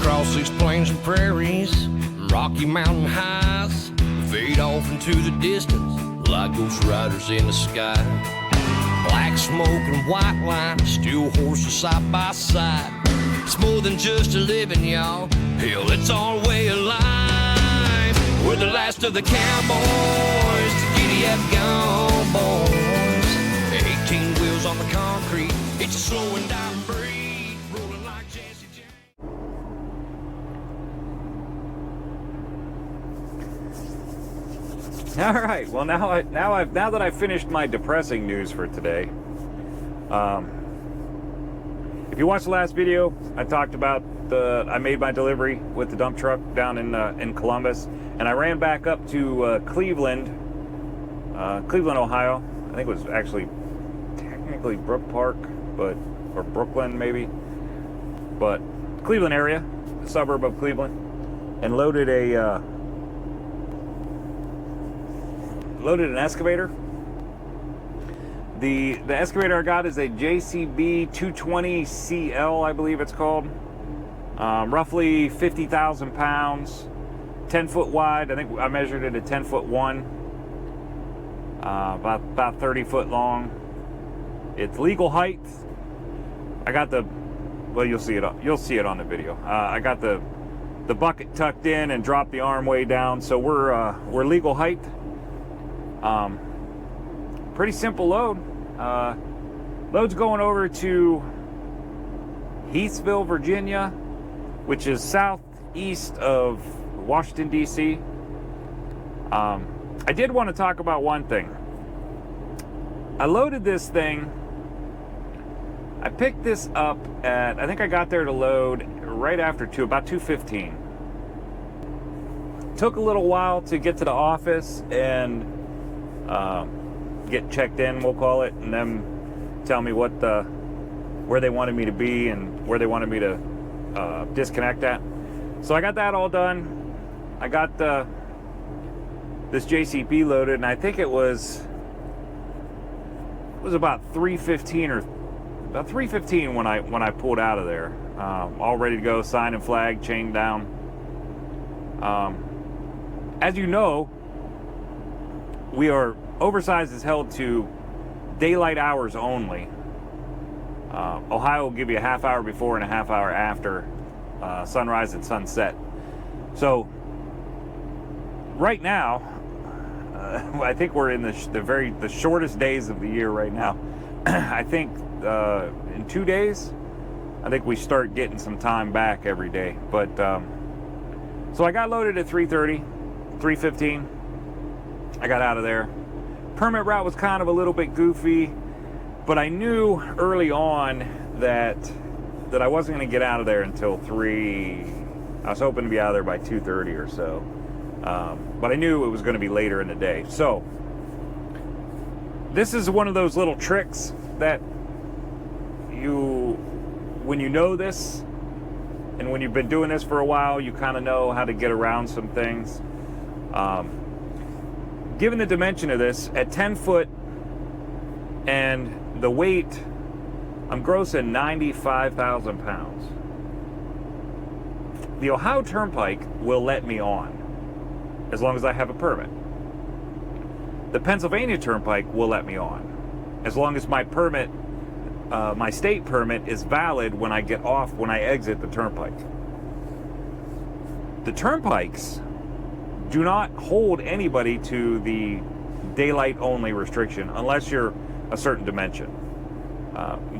across these plains and prairies, rocky mountain highs, fade off into the distance like ghost riders in the sky. Black smoke and white line, still horses side by side. It's more than just a living, y'all. Hell, it's our way of life. We're the last of the cowboys, the giddy-up gone boys. 18 wheels on the concrete, it's a slow and dying breed, rolling like Jesse James. All right. Well, now that I've finished my depressing news for today. If you watched the last video, I talked about I made my delivery with the dump truck down in Columbus, and I ran back up to Cleveland, Ohio. I think it was actually technically Brook Park, or Brooklyn maybe, but Cleveland area, a suburb of Cleveland, and loaded an excavator. The excavator I got is a JCB 220CL, I believe it's called. Roughly 50,000 pounds, 10 foot wide. I think I measured it at 10 foot one, about 30 foot long. It's legal height. I got you'll see it on the video. I got the bucket tucked in and dropped the arm way down, so we're legal height. Pretty simple load. Load's going over to Heathsville, Virginia, which is southeast of Washington, D.C. I did want to talk about one thing. I loaded this thing. I picked this up at, I think I got there to load right after about 2:15. Took a little while to get to the office and get checked in, we'll call it, and then tell me where they wanted me to be and where they wanted me to disconnect at. So I got that all done. I got this JCB loaded, and I think it was about 3:15 when I pulled out of there, all ready to go, sign and flag, chain down. As you know, oversized is held to daylight hours only. Ohio will give you a half hour before and a half hour after sunrise and sunset. So right now, I think we're in the shortest days of the year right now. I think in 2 days, I think we start getting some time back every day. But so I got loaded at 3:30, 3:15. I got out of there. Permit route was kind of a little bit goofy, but I knew early on that I wasn't going to get out of there until 3. I was hoping to be out of there by 2:30 or so, but I knew it was going to be later in the day. So this is one of those little tricks that when you know this, and when you've been doing this for a while, you kind of know how to get around some things. Given the dimension of this, at 10 foot and the weight, I'm grossing 95,000 pounds. The Ohio Turnpike will let me on as long as I have a permit. The Pennsylvania Turnpike will let me on as long as my permit, my state permit, is valid when I exit the turnpike. The turnpikes do not hold anybody to the daylight only restriction unless you're a certain dimension,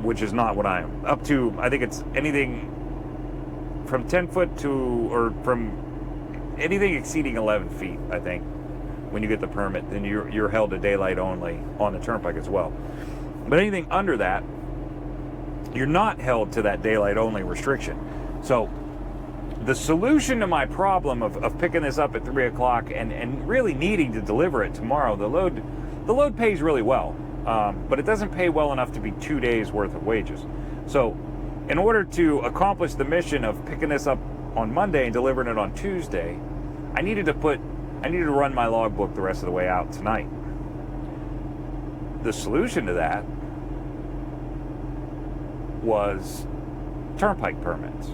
which is not what I am. Up to, I think it's anything from 10 foot to, or from anything exceeding 11 feet, I think, when you get the permit, then you're held to daylight only on the turnpike as well. But anything under that, you're not held to that daylight only restriction. So the solution to my problem of picking this up at 3 o'clock and really needing to deliver it tomorrow, the load pays really well, but it doesn't pay well enough to be 2 days worth of wages. So in order to accomplish the mission of picking this up on Monday and delivering it on Tuesday, I needed to run my logbook the rest of the way out tonight. The solution to that was turnpike permits.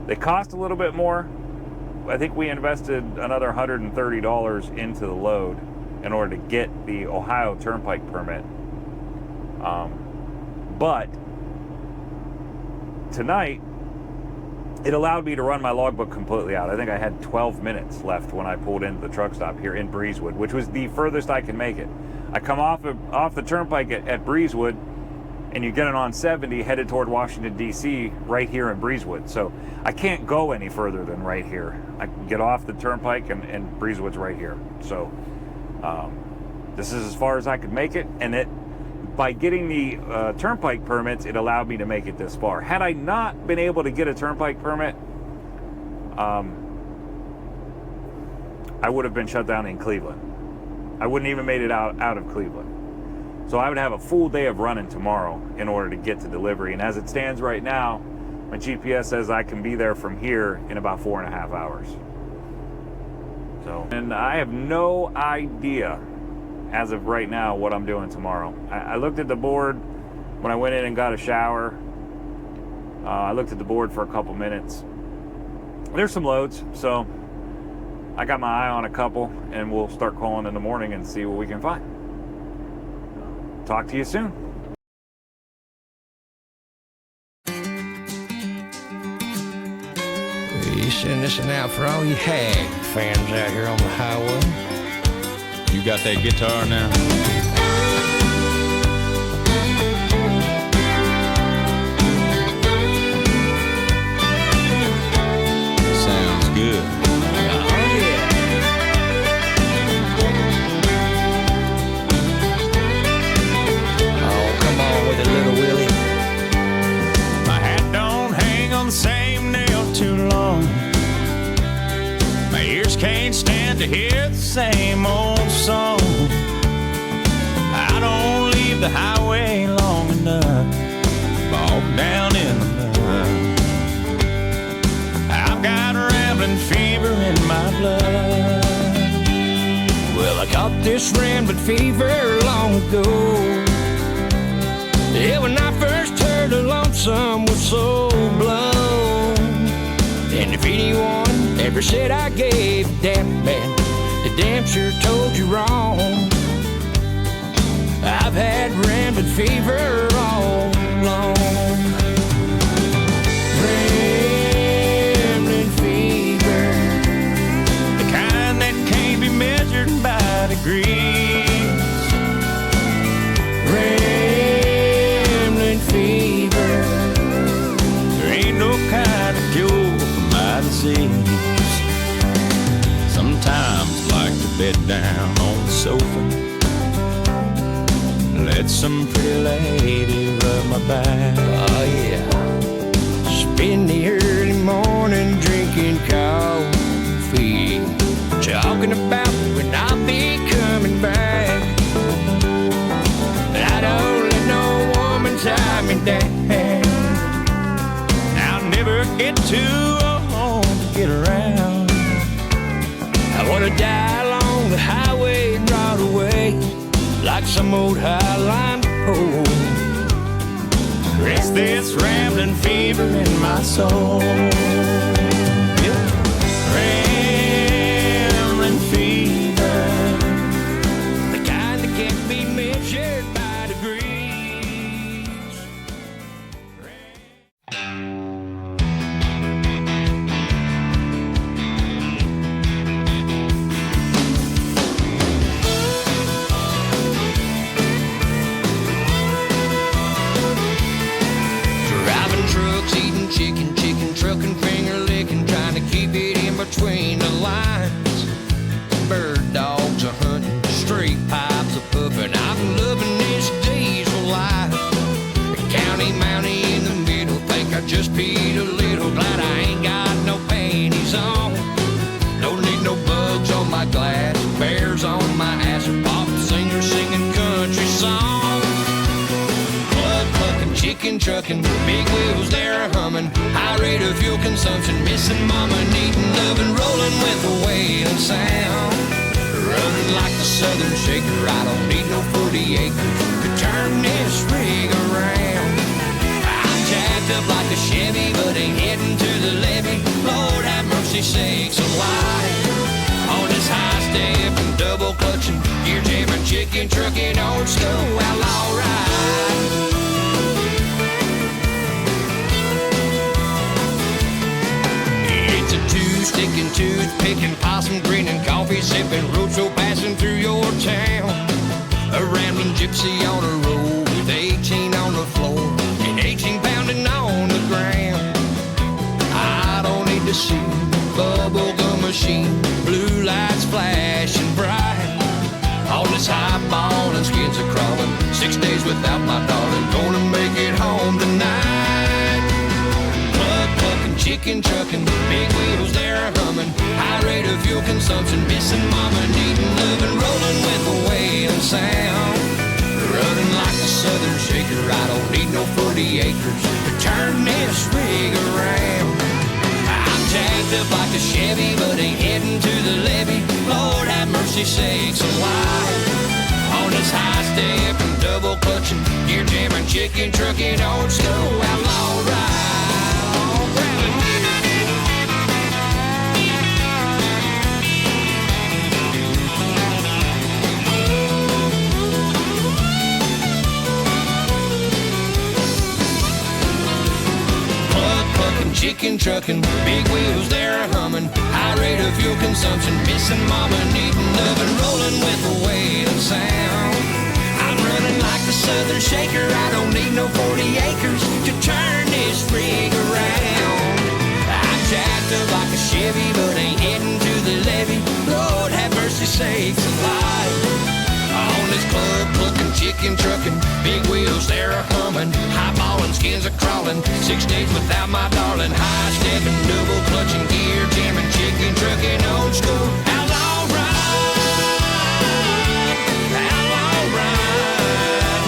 They cost a little bit more. I think we invested another $130 into the load in order to get the Ohio Turnpike permit. But tonight, it allowed me to run my logbook completely out. I think I had 12 minutes left when I pulled into the truck stop here in Breezewood, which was the furthest I can make it. I come off the turnpike at Breezewood, and you get it on 70 headed toward Washington, D.C. right here in Breezewood. So I can't go any further than right here. I can get off the turnpike and Breezewood's right here. So this is as far as I could make it, and by getting the turnpike permits, it allowed me to make it this far. Had I not been able to get a turnpike permit, I would have been shut down in Cleveland. I wouldn't even made it out of Cleveland. So I would have a full day of running tomorrow in order to get to delivery. And as it stands right now, my GPS says I can be there from here in about 4.5 hours. So, and I have no idea as of right now what I'm doing tomorrow. I looked at the board when I went in and got a shower. I looked at the board for a couple minutes. There's some loads, so I got my eye on a couple, and we'll start calling in the morning and see what we can find. Talk to you soon. You send this one out for all you hag fans out here on the highway. You got that guitar now? Sounds good. Oh, come on with it, little Willie. My hat don't hang on the same nail too long. My ears can't stand to hear the same old song. I don't leave the highway long enough, bogged down in the mud. I've got rambling fever in my blood. Well, I caught this rambling fever long ago. Yeah, when I first heard the lonesome was so blown. And if anyone ever said I gave a damn, man, they damn sure told you wrong. I've had rambling fever all along. Rambling fever, The kind that can't be measured by degrees. rambling fever. There ain't no kind of cure for my disease. Sometimes I like to bed down on the sofa, let some pretty lady rub my back. Oh yeah. Spend the early morning drinking coffee, talking about when I'll be coming back. But I don't let no woman tie me down. I'll never get too old to get around. I wanna die along the highway and rot away like some old highline pole. Rest this rambling fever in my soul. Yeah. Rambling fever, The kind that can't be measured by degrees. Driving trucks, eating chicken, trucking, finger licking, trying to keep it in between the lines. Bird dogs are hunting, straight pipes are puffing. I'm loving this diesel life. The county mountie in the middle, think I just peed a little. Glad I ain't got no panties on. Don't need no bugs on my glass, bears on my ass, or pop singer singing country songs. Blood clucking, chicken trucking, big wheels they're humming. High rate of fuel consumption, missing mama, needing loving, rolling with a wailing sound. Running like the Southern Shaker, I don't need no 40 acres to turn this rig around. I'm jacked up like a Chevy, but ain't heading to the levee. chicken trucking, old school outlaw ride. It's a two-sticking, tooth-picking, possum grinning, coffee sipping, roadshow passing through your town. A rambling gypsy on a road with 18 on the floor and 18 pounding on the ground. I don't need to see bubblegum machine, blue lights flashing bright. All this highball and skins are crawling, 6 days without my darling, gonna make it home tonight. Plug plucking, chicken trucking, big wheels they're humming, high rate of fuel consumption, missing mama, needing loving, rolling with the wailing sound. Running like a southern shaker, I don't need no 40 acres to turn this rig around. I'm jacked up like a Chevy, but ain't heading to the levee. Lord have mercy sakes alive. On this high step and double clutching, gear jamming, chicken trucking, old school outlaw ride. Chicken trucking, big wheels they're humming, high rate of fuel consumption, missing mama, needing loving, rolling with the wailing sound. I'm running like a southern shaker, I don't need no 40 acres to turn this rig around. I'm jacked up like a Chevy, but ain't heading to the levee. Lord have mercy sakes alive. On this club looking, chicken trucking, big wheels they're humming, highballing, skins are crawling, 6 days without my darling, high stepping, double clutching, gear jamming, chicken trucking, old school outlaw ride, outlaw ride,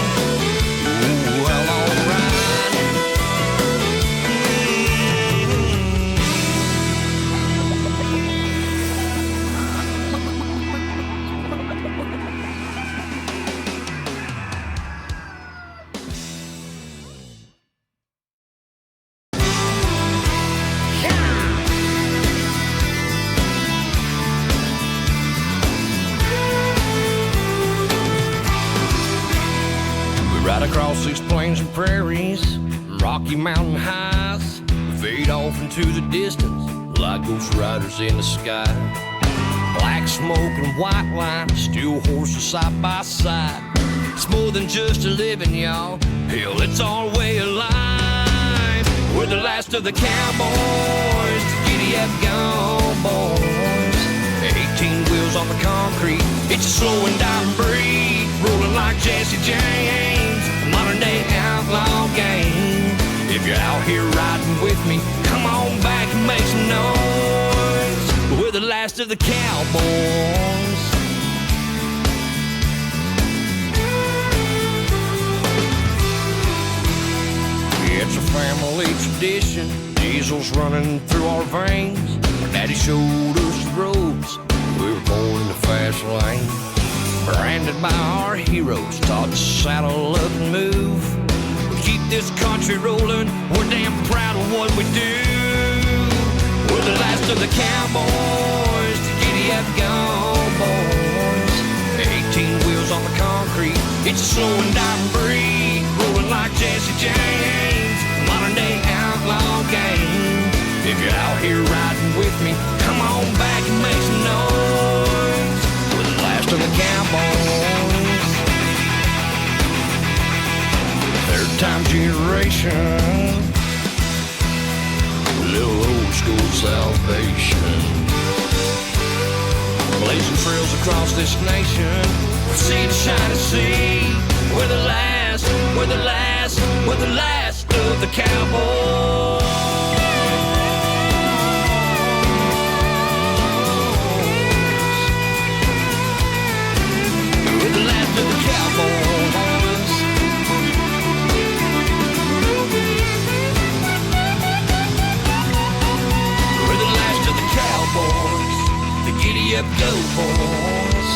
ooh, outlaw ride. Right across these plains and prairies, Rocky Mountain highs, fade off into the distance like ghost riders in the sky. Black smoke and white line, steel horses side by side. It's more than just a living, y'all. Hell, it's our way of life. We're the last of the cowboys, giddy up, gone boys. 18 wheels on the concrete, it's a slow and dying breed, rolling like Jesse James, a modern day outlaw game. If you're out here riding with me, come on back and make some noise. We're the last of the cowboys. It's a family tradition, diesel's running through our veins. Our daddy showed us the roads, we were born in the fast lane. Branded by our heroes, taught to saddle up and move. We keep this country rolling, we're damn proud of what we do. We're the last of the cowboys, the giddy up gone boys. 18 wheels on the concrete, it's a slow and dying breed, rolling like Jesse James, modern day outlaw game. If you're out here riding with me, come on back and make some noise. We're the last of the cowboys. Third time generation, little old school salvation. Blazing trails across this nation, from sea to shining sea. We're the last, we're the last, we're the last of the cowboys. We're the last of the cowboys. We're the last of the cowboys, the giddy up go boys.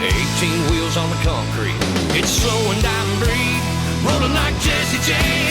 18 wheels on the concrete, it's slow and dying breed, rolling like Jesse James.